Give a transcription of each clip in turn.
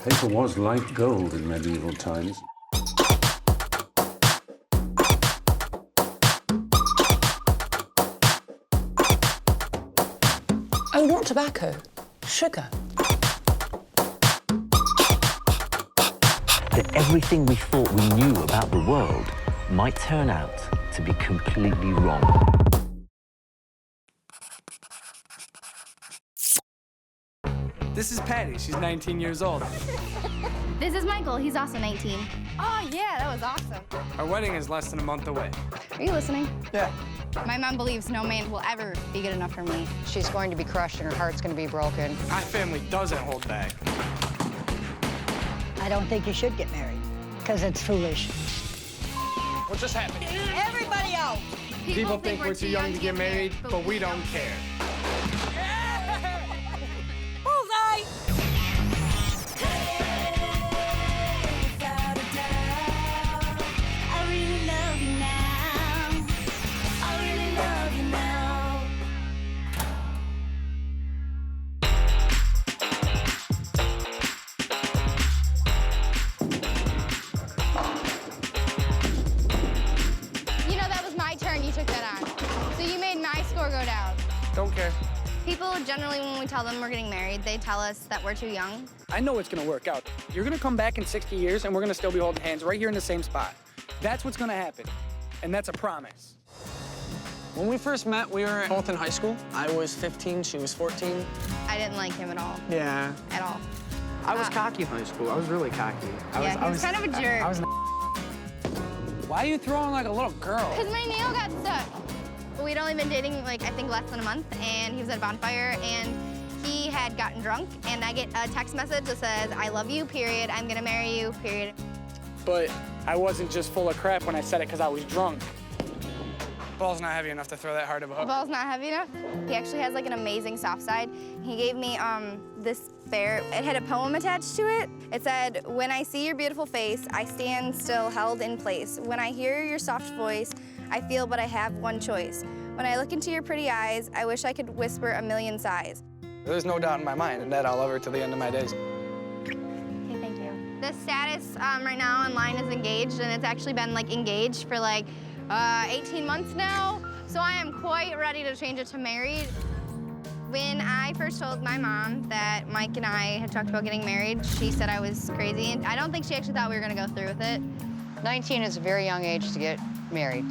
Paper was like gold in medieval times. Oh, not tobacco. Sugar. That everything we thought we knew about the world might turn out to be completely wrong. This is Patti. She's 19 years old. This is Michael. He's also 19. Oh, yeah, that was awesome. Our wedding is less than a month away. Are you listening? Yeah. My mom believes no man will ever be good enough for me. She's going to be crushed and her heart's going to be broken. My family doesn't hold back. I don't think you should get married, because it's foolish. What just happened? Everybody out! People think we're too young to get married, but we don't care. Bullseye! I really love you now. I really love you now. You know, that was my turn. You took that on. So you made my score go down. Don't care. People generally, when we tell them we're getting married, they tell us that we're too young. I know it's gonna work out. You're gonna come back in 60 years and we're gonna still be holding hands right here in the same spot. That's what's gonna happen. And that's a promise. When we first met, we were both in high school. I was 15, she was 14. I didn't like him at all. Yeah. At all. I was cocky in high school. I was really cocky. Yeah, he was kind of a jerk. I was Why are you throwing like a little girl? Because my nail got stuck. We'd only been dating, like, I think less than a month, and he was at a bonfire, and he had gotten drunk, and I get a text message that says, I love you, period, I'm gonna marry you, period. But I wasn't just full of crap when I said it because I was drunk. Ball's not heavy enough to throw that hard of a The hook. ball's not heavy enough. He actually has, like, an amazing soft side. He gave me this bear. It had a poem attached to it. It said, when I see your beautiful face, I stand still held in place. When I hear your soft voice, I feel but I have one choice. When I look into your pretty eyes, I wish I could whisper a million sighs. There's no doubt in my mind that I'll love her to the end of my days. Okay, thank you. The status right now online is engaged, and it's actually been, like, engaged for, like, 18 months now. So I am quite ready to change it to married. When I first told my mom that Mike and I had talked about getting married, she said I was crazy. And I don't think she actually thought we were gonna go through with it. 19 is a very young age to get married.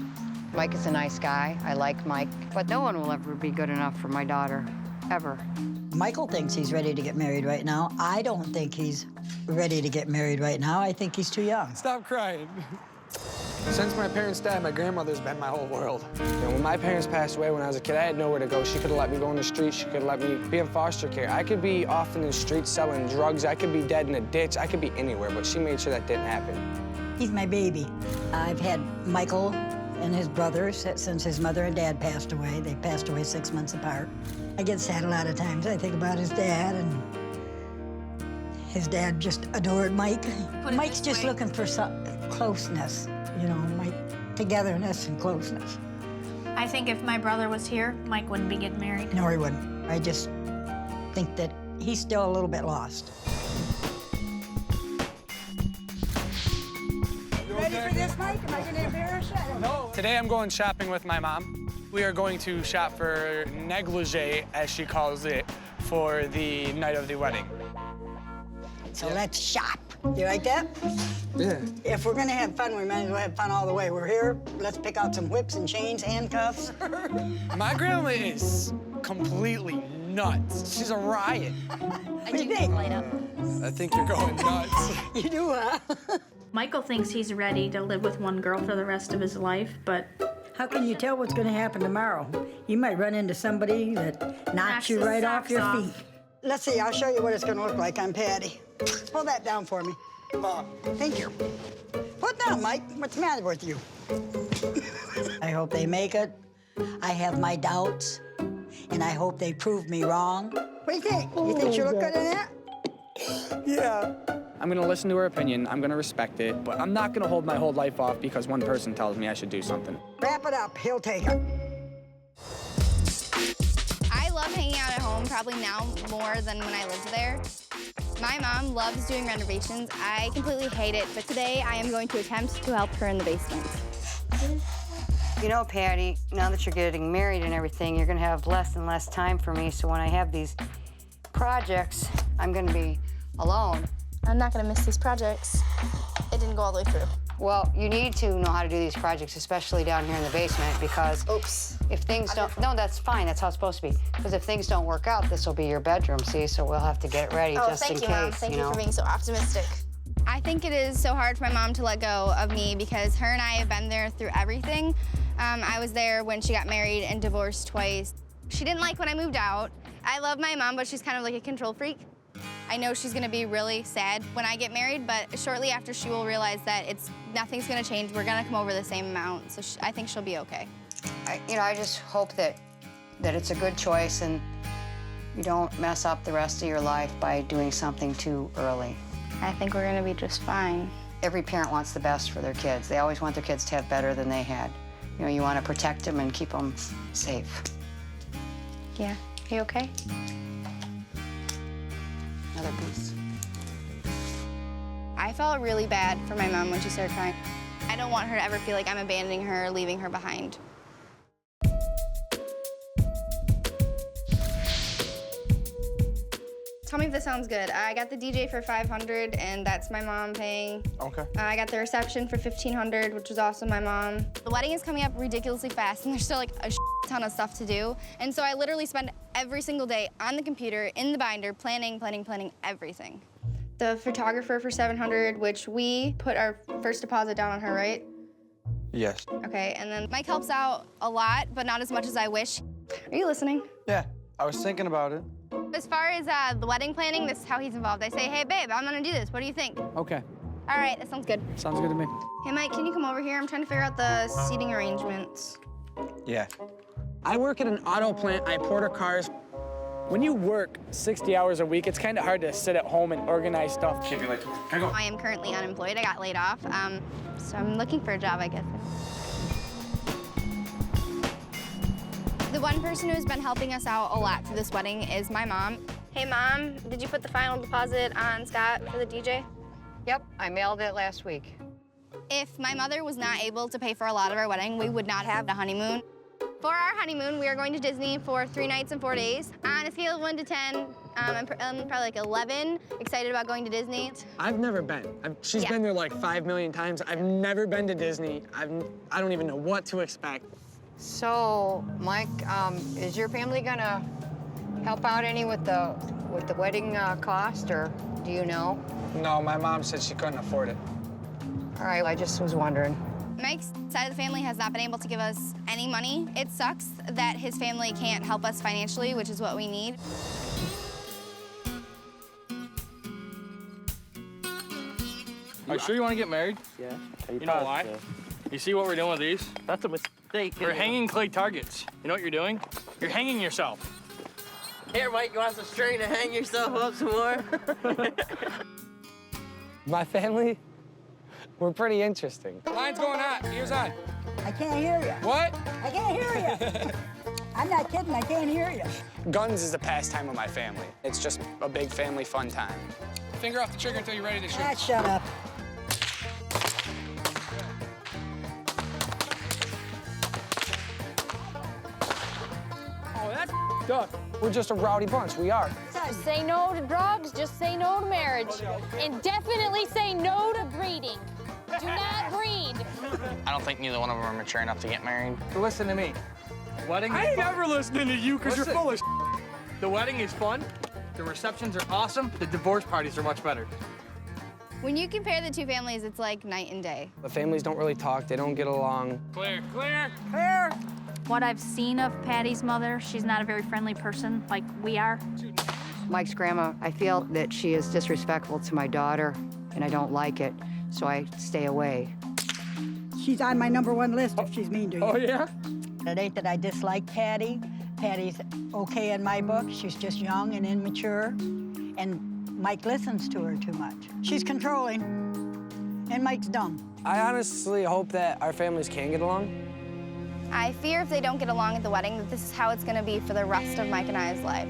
Mike is a nice guy. I like Mike. But no one will ever be good enough for my daughter, ever. Michael thinks he's ready to get married right now. I don't think he's ready to get married right now. I think he's too young. Stop crying. Since my parents died, my grandmother's been my whole world. You know, when my parents passed away when I was a kid, I had nowhere to go. She could have let me go in the street. She could have let me be in foster care. I could be off in the streets selling drugs. I could be dead in a ditch. I could be anywhere, but she made sure that didn't happen. He's my baby. I've had Michael and his brothers since his mother and dad passed away. They passed away 6 months apart. I get sad a lot of times. I think about his dad, and his dad just adored Mike. Mike's just looking for some closeness, you know, togetherness and closeness. I think if my brother was here, Mike wouldn't be getting married. No, he wouldn't. I just think that he's still a little bit lost. You ready for this, Mike? Am I going to embarrass you? No. Today I'm going shopping with my mom. We are going to shop for negligee, as she calls it, for the night of the wedding. So let's shop. You like that? Yeah. If we're gonna have fun, we might as well have fun all the way. We're here, let's pick out some whips and chains, handcuffs. My grandma is completely nuts. She's a riot. What do you think? I think you're going nuts. You do, huh? Michael thinks he's ready to live with one girl for the rest of his life, but How can you tell what's gonna happen tomorrow? You might run into somebody that knocks you the right off socks your off. feet. Let's see, I'll show you what it's gonna look like on Patti. Pull that down for me. Mom. Thank you. Put down, Mike. What's the matter with you? I hope they make it. I have my doubts, and I hope they prove me wrong. What do you think? You think you look good in that? Yeah. I'm gonna listen to her opinion, I'm gonna respect it, but I'm not gonna hold my whole life off because one person tells me I should do something. Wrap it up. He'll take it. I love hanging out at home, probably now more than when I lived there. My mom loves doing renovations. I completely hate it, but today I am going to attempt to help her in the basement. You know, Patti, now that you're getting married and everything, you're gonna have less and less time for me, so when I have these projects, I'm gonna be alone. I'm not gonna miss these projects. It didn't go all the way through. Well, you need to know how to do these projects, especially down here in the basement, because if things don't, no, that's fine, that's how it's supposed to be. Because if things don't work out, this will be your bedroom, see? So we'll have to get it ready just in case, Mom. Thank you for being so optimistic. I think it is so hard for my mom to let go of me because her and I have been there through everything. I was there when she got married and divorced twice. She didn't like when I moved out. I love my mom, but she's kind of like a control freak. I know she's gonna be really sad when I get married, but shortly after she will realize that nothing's gonna change. We're gonna come over the same amount, so I think she'll be okay. I just hope that it's a good choice and you don't mess up the rest of your life by doing something too early. I think we're gonna be just fine. Every parent wants the best for their kids. They always want their kids to have better than they had. You know, you want to protect them and keep them safe. Yeah, you okay? Another piece. I felt really bad for my mom when she started crying. I don't want her to ever feel like I'm abandoning her or leaving her behind. Tell me if this sounds good. I got the DJ for $500, and that's my mom paying. Okay. I got the reception for $1,500, which was also my mom. The wedding is coming up ridiculously fast, and there's still like a ton of stuff to do. And so I literally spend every single day on the computer, in the binder, planning everything. The photographer for $700, which we put our first deposit down on her, right? Yes. Okay, and then Mike helps out a lot, but not as much as I wish. Are you listening? Yeah, I was thinking about it. As far as the wedding planning, this is how he's involved. I say, hey, babe, I'm gonna do this. What do you think? Okay. All right, that sounds good. Sounds good to me. Hey, Mike, can you come over here? I'm trying to figure out the seating arrangements. Yeah. I work at an auto plant. I porter cars. When you work 60 hours a week, it's kind of hard to sit at home and organize stuff. She'd be like, I go. I am currently unemployed. I got laid off, so I'm looking for a job, I guess. The one person who's been helping us out a lot for this wedding is my mom. Hey, Mom, did you put the final deposit on Scott for the DJ? Yep, I mailed it last week. If my mother was not able to pay for a lot of our wedding, we would not have a honeymoon. For our honeymoon, we are going to Disney for 3 nights and 4 days. On a scale of 1 to 10, I'm probably like 11, excited about going to Disney. I've never been. She's been there like 5 million times. I've never been to Disney. I don't even know what to expect. So, Mike, is your family gonna help out any with the wedding cost, or do you know? No, my mom said she couldn't afford it. All right, I just was wondering. Mike's side of the family has not been able to give us any money. It sucks that his family can't help us financially, which is what we need. Are you sure you want to get married? Yeah. You know why? You see what we're doing with these? That's a mistake. We're hanging clay targets. You know what you're doing? You're hanging yourself. Here, Mike, you want some string to hang yourself up some more? My family, we're pretty interesting. Line's going on, ears on. I can't hear you. What? I can't hear you. I'm not kidding, I can't hear you. Guns is the pastime of my family. It's just a big family fun time. Finger off the trigger until you're ready to shoot. Ah, shut up. Oh, that's up. We're just a rowdy bunch, we are. Just say no to drugs, just say no to marriage, and definitely say no to breeding. Do not breed. I don't think neither one of them are mature enough to get married. Listen to me. Wedding I ain't never listening to you because you're full of The wedding is fun. The receptions are awesome. The divorce parties are much better. When you compare the two families, it's like night and day. The families don't really talk, they don't get along. Clear, clear. Clear. What I've seen of Patty's mother, she's not a very friendly person like we are. Mike's grandma, I feel that she is disrespectful to my daughter, and I don't like it, so I stay away. She's on my #1 list if she's mean to you. Oh, yeah? It ain't that I dislike Patti. Patty's okay in my book. She's just young and immature, and Mike listens to her too much. She's controlling, and Mike's dumb. I honestly hope that our families can get along. I fear if they don't get along at the wedding, that this is how it's gonna be for the rest of Mike and I's life.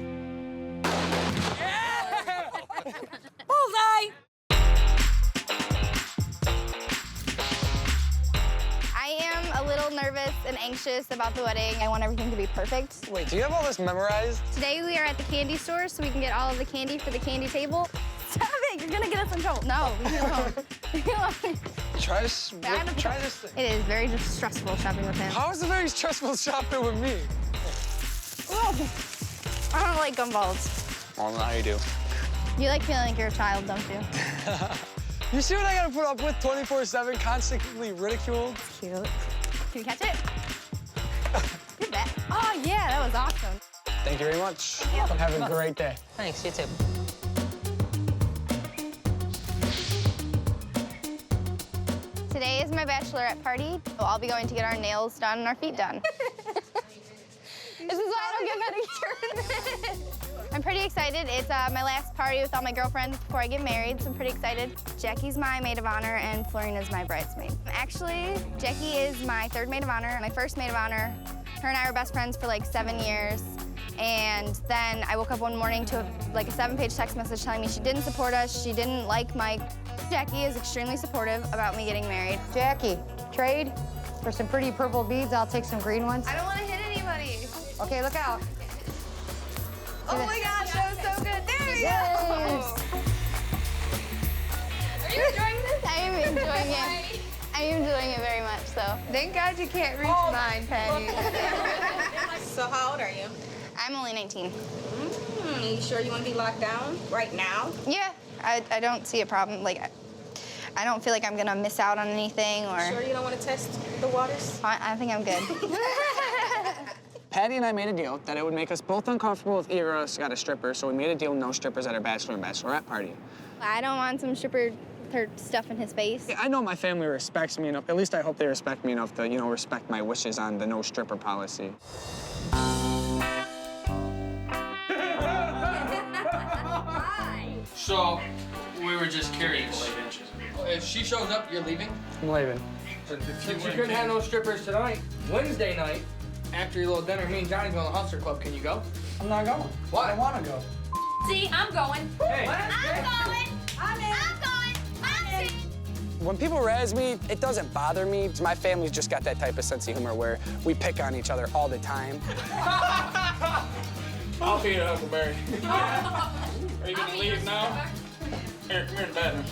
nervous and anxious about the wedding. I want everything to be perfect. Wait, do you have all this memorized? Today we are at the candy store so we can get all of the candy for the candy table. Stop it, you're gonna get us in trouble. No, leave me alone. Leave me alone. Try this. Try this thing. It is very just stressful shopping with him. How is it very stressful shopping with me? Oh, I don't like gumballs. Well, now you do. You like feeling like you're a child, don't you? You see what I gotta put up with 24/7, constantly ridiculed? It's cute. Can you catch it? Good bet. Oh, yeah, that was awesome. Thank you very much. Thank you. Have a great day. Thanks, you too. Today is my bachelorette party. So I'll be going to get our nails done and our feet done. This is why I don't get pedicures. I'm pretty excited. It's my last party with all my girlfriends before I get married, so I'm pretty excited. Jackie's my maid of honor and Florina's my bridesmaid. Actually, Jackie is my third maid of honor, my first maid of honor. Her and I were best friends for like 7 years. And then I woke up one morning to like a 7-page text message telling me she didn't support us, she didn't like Mike. Jackie is extremely supportive about me getting married. Jackie, trade for some pretty purple beads. I'll take some green ones. I don't want to hit anybody. Okay, look out. Oh my gosh, that was so good. There we Yes. go. Are you enjoying this? I am enjoying it. I am enjoying it very much, so. Thank God you can't reach mine, Patty. So how old are you? I'm only 19. You sure you want to be locked down right now? Yeah, I don't see a problem. Like, I don't feel like I'm gonna miss out on anything or. Sure you don't want to test the waters? I think I'm good. Patty and I made a deal that it would make us both uncomfortable if either of us got a stripper, so we made a deal no strippers at our bachelor and bachelorette party. I don't want some stripper with her stuff in his face. Yeah, I know my family respects me enough. At least I hope they respect me enough to, you know, respect my wishes on the no stripper policy. So, we were just curious. If she shows up, you're leaving? I'm leaving. Since you couldn't have no strippers tonight, Wednesday night, after your little dinner, me and Johnny go to the Hustler Club. Can you go? I'm not going. Why? I don't want to go. See, I'm going. Hey. I'm going. I'm in. I'm going. I'm in. When people razz me, it doesn't bother me. My family's just got that type of sense of humor where we pick on each other all the time. I'll be your Huckleberry. Are you gonna leave now? Here, come here in bed.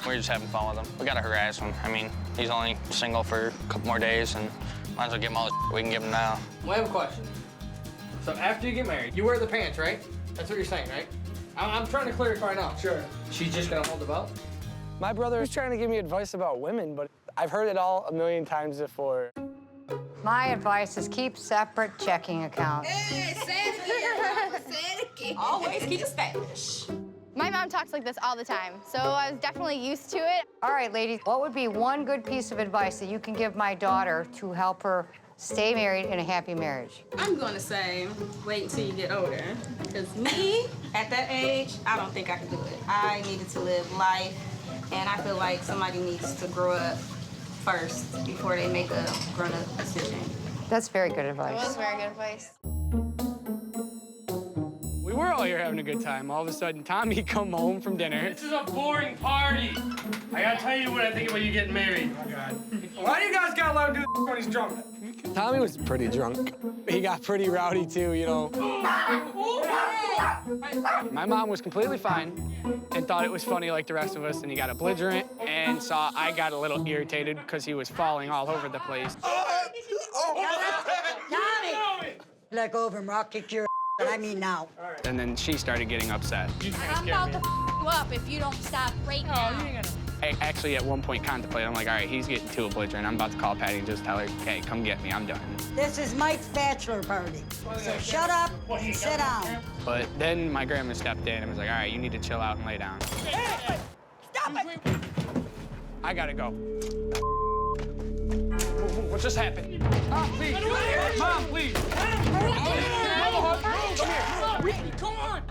We're just having fun with him. We gotta harass him. I mean, he's only single for a couple more days, and might as well give him all the we can give him now. Well, I have a question. So after you get married, you wear the pants, right? That's what you're saying, right? I'm trying to clarify now. Sure. She's just gonna hold the belt? My brother is trying to give me advice about women, but I've heard it all a million times before. My advice is keep separate checking accounts. Hey, say it again. Say it again. Always keep it Spanish. My mom talks like this all the time, so I was definitely used to it. All right, ladies, what would be one good piece of advice that you can give my daughter to help her stay married in a happy marriage? I'm going to say wait until you get older. Because me, at that age, I don't think I could do it. I needed to live life, and I feel like somebody needs to grow up first before they make a grown-up decision. That's very good That advice. was very good advice. We were all here having a good time. All of a sudden, Tommy come home from dinner. This is a boring party. I gotta tell you what I think about you getting married. Oh, God. Why do you guys gotta let him do when he's drunk? Tommy was pretty drunk. He got pretty rowdy, too, you know. My mom was completely fine and thought it was funny like the rest of us, and he got a belligerent and saw I got a little irritated because he was falling all over the place. Tommy! Let go of him, or I'll kick your but I mean now. And then she started getting upset. I'm about to you up if you don't stop right now. I actually, at one point, contemplated, I'm like, all right, he's getting too belligerent. I'm about to call Patty and just tell her, hey, come get me, I'm done. This is Mike's bachelor party. So shut up and sit down. But then my grandma stepped in and was like, all right, you need to chill out and lay down. Hey, stop it! I gotta go. What just happened? Mom, please. Mom, please. Come on.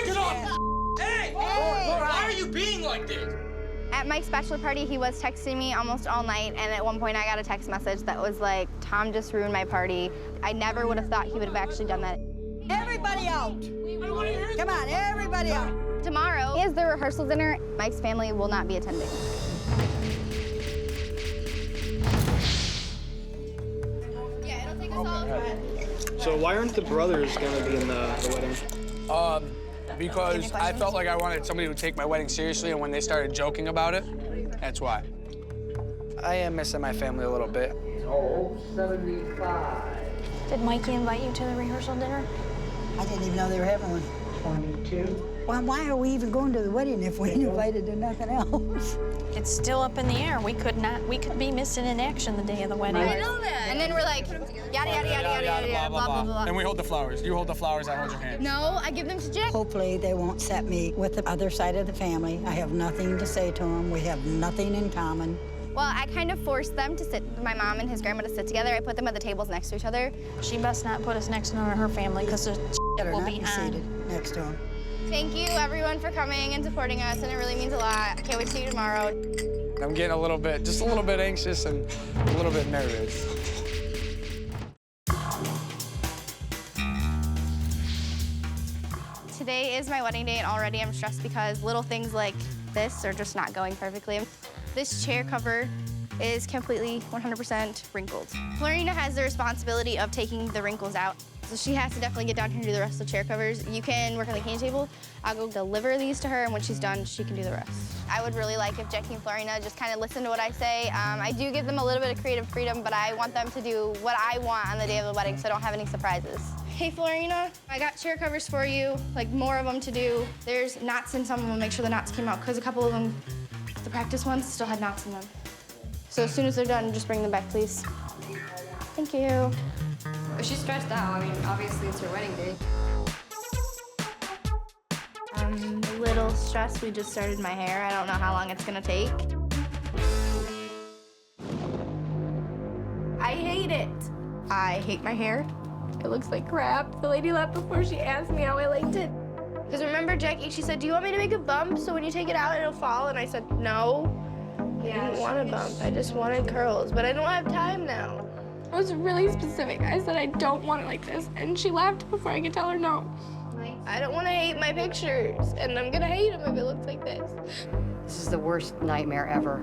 Get off. Hey, why are you being like this? At Mike's bachelor party, he was texting me almost all night, and at one point I got a text message that was like, Tom just ruined my party. I never would have thought he would have actually done that. Everybody out. Come on, everybody out. Tomorrow is the rehearsal dinner. Mike's family will not be attending. So why aren't the brothers gonna be in the wedding? Because I felt like I wanted somebody to take my wedding seriously, and when they started joking about it, that's why. I am missing my family a little bit. Oh, 75. Did Mikey invite you to the rehearsal dinner? I didn't even know they were having one. 22. Well, why are we even going to the wedding if we ain't invited to nothing else? It's still up in the air. We could be missing in action the day of the wedding. I know that. And then we're like, yada, yada, yada, yada, yada, blah, blah, blah. And we hold the flowers. You hold the flowers, I hold your hand. No, I give them to Jack. Hopefully they won't set me with the other side of the family. I have nothing to say to them. We have nothing in common. Well, I kind of forced them to sit, my mom and his grandma to sit together. I put them at the tables next to each other. She must not put us next to her family because the Better will not be be on. seated next to them. Thank you, everyone, for coming and supporting us, and it really means a lot. I can't wait to see you tomorrow. I'm getting just a little bit anxious and a little bit nervous. Today is my wedding day, and already I'm stressed because little things like this are just not going perfectly. This chair cover is completely 100% wrinkled. Florina has the responsibility of taking the wrinkles out. So she has to definitely get down here and do the rest of the chair covers. You can work on the cane table. I'll go deliver these to her, and when she's done, she can do the rest. I would really like if Jackie and Florina just kind of listen to what I say. I do give them a little bit of creative freedom, but I want them to do what I want on the day of the wedding, so I don't have any surprises. Hey, Florina, I got chair covers for you, like more of them to do. There's knots in some of them. Make sure the knots came out, because a couple of them, the practice ones, still had knots in them. So as soon as they're done, just bring them back, please. Thank you. She's stressed out. I mean, obviously it's her wedding day. I'm a little stressed. We just started my hair. I don't know how long it's gonna take. I hate it. I hate my hair. It looks like crap. The lady left before she asked me how I liked it. Because remember, Jackie, she said, do you want me to make a bump so when you take it out, it'll fall? And I said, no. I didn't want a bump. I just wanted curls, but I don't have time now. I was really specific. I said I don't want it like this, and she laughed before I could tell her no. I don't want to hate my pictures, and I'm gonna hate them if it looks like this. This is the worst nightmare ever.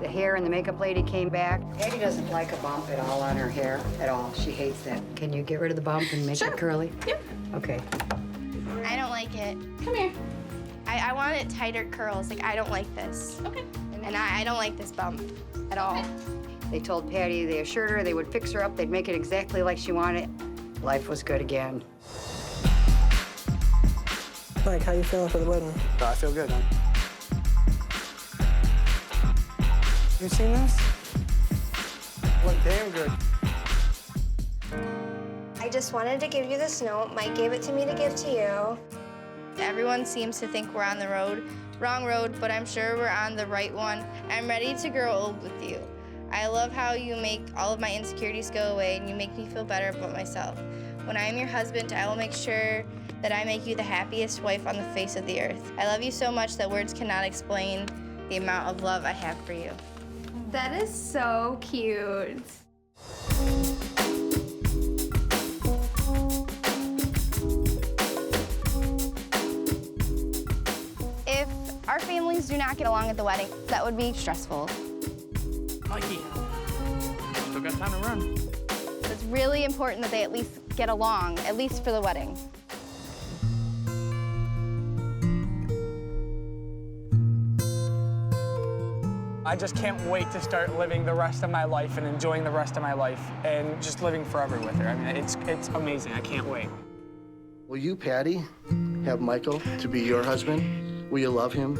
The hair and the makeup lady came back. Patty doesn't like a bump at all on her hair, at all. She hates that. Can you get rid of the bump and make it curly? Yep. Okay. I don't like it. Come here. I want it tighter curls. Like, I don't like this. Okay. And I don't like this bump at all. They told Patty, they assured her they would fix her up, they'd make it exactly like she wanted. Life was good again. Mike, how you feeling for the wedding? Oh, I feel good, man. You seen this? Look damn good. I just wanted to give you this note. Mike gave it to me to give to you. Everyone seems to think we're on the wrong road, but I'm sure we're on the right one. I'm ready to grow old with you. I love how you make all of my insecurities go away, and you make me feel better about myself. When I am your husband, I will make sure that I make you the happiest wife on the face of the earth. I love you so much that words cannot explain the amount of love I have for you. That is so cute. If our families do not get along at the wedding, that would be stressful. Mikey, still got time to run. It's really important that they at least get along, at least for the wedding. I just can't wait to start living the rest of my life and enjoying the rest of my life and just living forever with her. I mean, it's amazing. I can't wait. Will you, Patti, have Mikel to be your husband? Will you love him,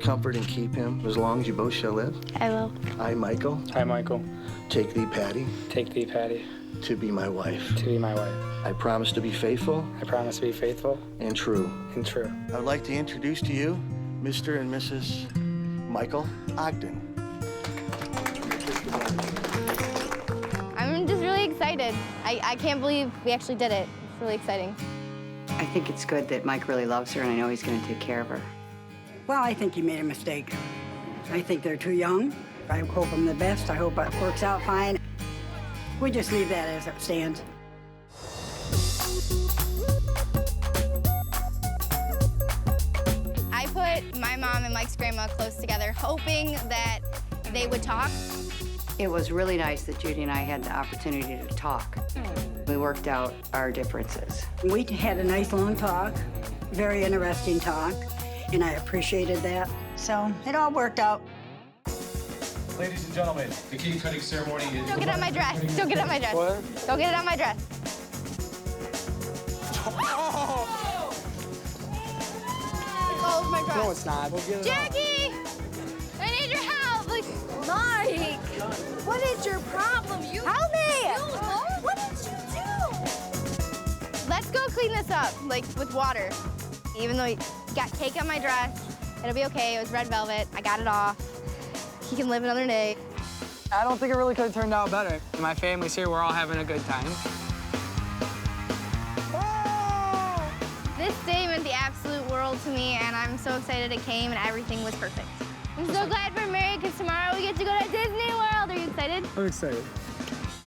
comfort and keep him as long as you both shall live? I will. I, Mikel. Hi, Michael. Take thee, Patti. Take thee, Patti. To be my wife. To be my wife. I promise to be faithful. I promise to be faithful. And true. And true. I'd like to introduce to you Mr. and Mrs. Mikel Ogden. I'm just really excited. I can't believe we actually did it. It's really exciting. I think it's good that Mike really loves her, and I know he's going to take care of her. Well, I think you made a mistake. I think they're too young. I hope them the best. I hope it works out fine. We just leave that as it stands. I put my mom and Mike's grandma close together, hoping that they would talk. It was really nice that Judy and I had the opportunity to talk. We worked out our differences. We had a nice long talk, very interesting talk, and I appreciated that. So it all worked out. Ladies and gentlemen, the cake cutting ceremony is... Don't get on my dress. Don't get on my dress. What? Don't get it on my dress. Oh my God. No, it's not. We'll get it Jackie! I need your help. Like, Mike, what is your problem? You help me! What did you do? Let's go clean this up, like with water. Even though you got cake on my dress, it'll be okay. It was red velvet. I got it off. He can live another day. I don't think it really could have turned out better. My family's here. We're all having a good time. This day meant the absolute world to me, and I'm so excited it came, and everything was perfect. I'm so glad we're married, because tomorrow we get to go to Disney World. Are you excited? I'm excited.